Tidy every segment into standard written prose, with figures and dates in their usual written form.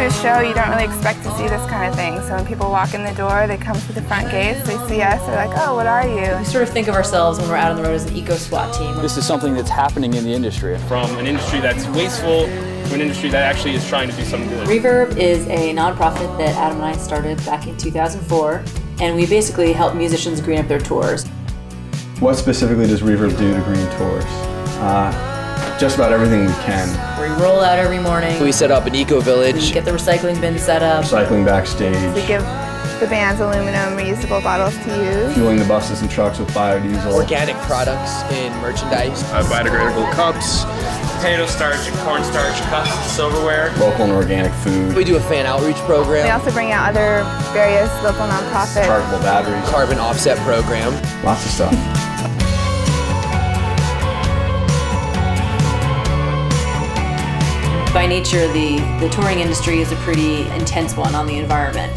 to a show, you don't really expect to see this kind of thing. So when people walk in the door, they come through the front gates, they see us, they're like, oh, what are you? We sort of think of ourselves when we're out on the road as an eco-SWAT team. This is something that's happening in the industry. From an industry that's wasteful to an industry that actually is trying to do something good. Reverb is a nonprofit that Adam and I started back in 2004, and we basically help musicians green up their tours. What specifically does Reverb do to green tours? Just about everything we can. We roll out every morning. We set up an eco-village. We get the recycling bin set up. Cycling backstage. We give the bands aluminum reusable bottles to use. Fueling the buses and trucks with biodiesel. Organic products in merchandise. Biodegradable cups, potato starch and cornstarch cups, silverware. Local and organic food. We do a fan outreach program. We also bring out other various local nonprofits. Chargeable batteries. Carbon offset program. Lots of stuff. By nature, the touring industry is a pretty intense one on the environment.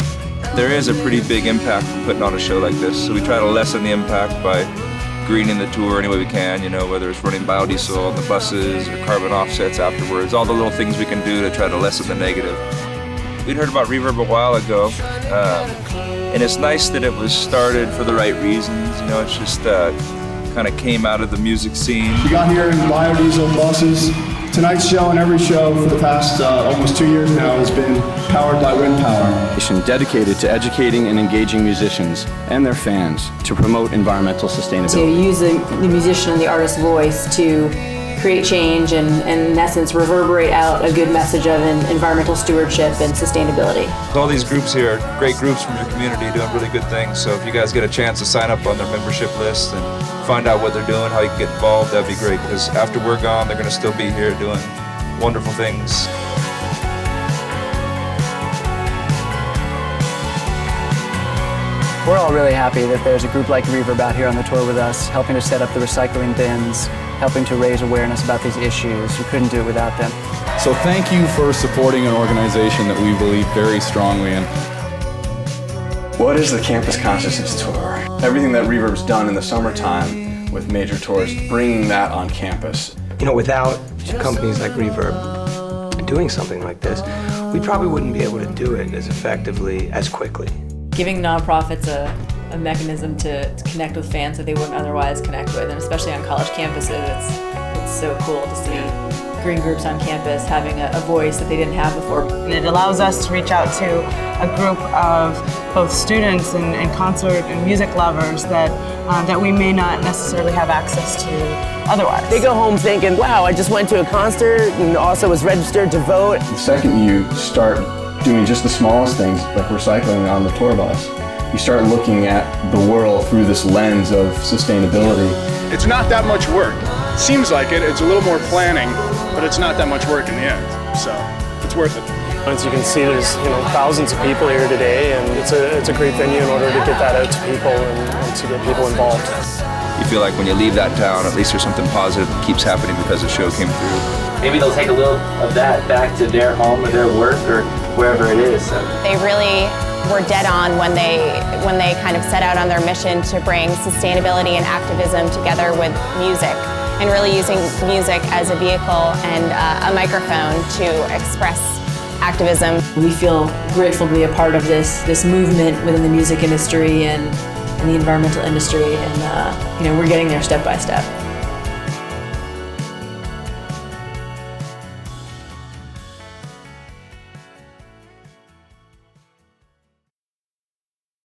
There is a pretty big impact from putting on a show like this, so we try to lessen the impact by greening the tour any way we can, you know, whether it's running biodiesel on the buses or carbon offsets afterwards, all the little things we can do to try to lessen the negative. We'd heard about Reverb a while ago, and it's nice that it was started for the right reasons, you know, it's just kind of came out of the music scene. We got here in biodiesel buses. Tonight's show and every show for the past almost 2 years now has been powered by wind power. Dedicated to educating and engaging musicians and their fans to promote environmental sustainability. To use the musician and the artist's voice to create change and in essence reverberate out a good message of environmental stewardship and sustainability. All these groups here are great groups from your community doing really good things, so if you guys get a chance to sign up on their membership list and find out what they're doing, how you can get involved, that'd be great, because after we're gone, they're going to still be here doing wonderful things. We're all really happy that there's a group like Reverb out here on the tour with us, helping to set up the recycling bins, helping to raise awareness about these issues. We couldn't do it without them. So thank you for supporting an organization that we believe very strongly in. What is the Campus Consciousness Tour? Everything that Reverb's done in the summertime with major tours, bringing that on campus. You know, without companies like Reverb doing something like this, we probably wouldn't be able to do it as effectively, as quickly. Giving nonprofits a mechanism to connect with fans that they wouldn't otherwise connect with, and especially on college campuses, it's so cool to see green groups on campus having a voice that they didn't have before. And it allows us to reach out to a group of both students and concert and music lovers that we may not necessarily have access to otherwise. They go home thinking, wow, I just went to a concert and also was registered to vote. The second you start doing just the smallest things, like recycling on the tour bus, you start looking at the world through this lens of sustainability. It's not that much work. Seems like it. It's a little more planning, but it's not that much work in the end. So it's worth it. As you can see, there's thousands of people here today, and it's a great venue in order to get that out to people and to get people involved. You feel like when you leave that town, at least there's something positive that keeps happening because the show came through. Maybe they'll take a little of that back to their home or their work or wherever it is. So. They really were dead on when they kind of set out on their mission to bring sustainability and activism together with music, and really using music as a vehicle and a microphone to express activism. We feel grateful to be a part of this movement within the music industry and the environmental industry, and we're getting there step by step.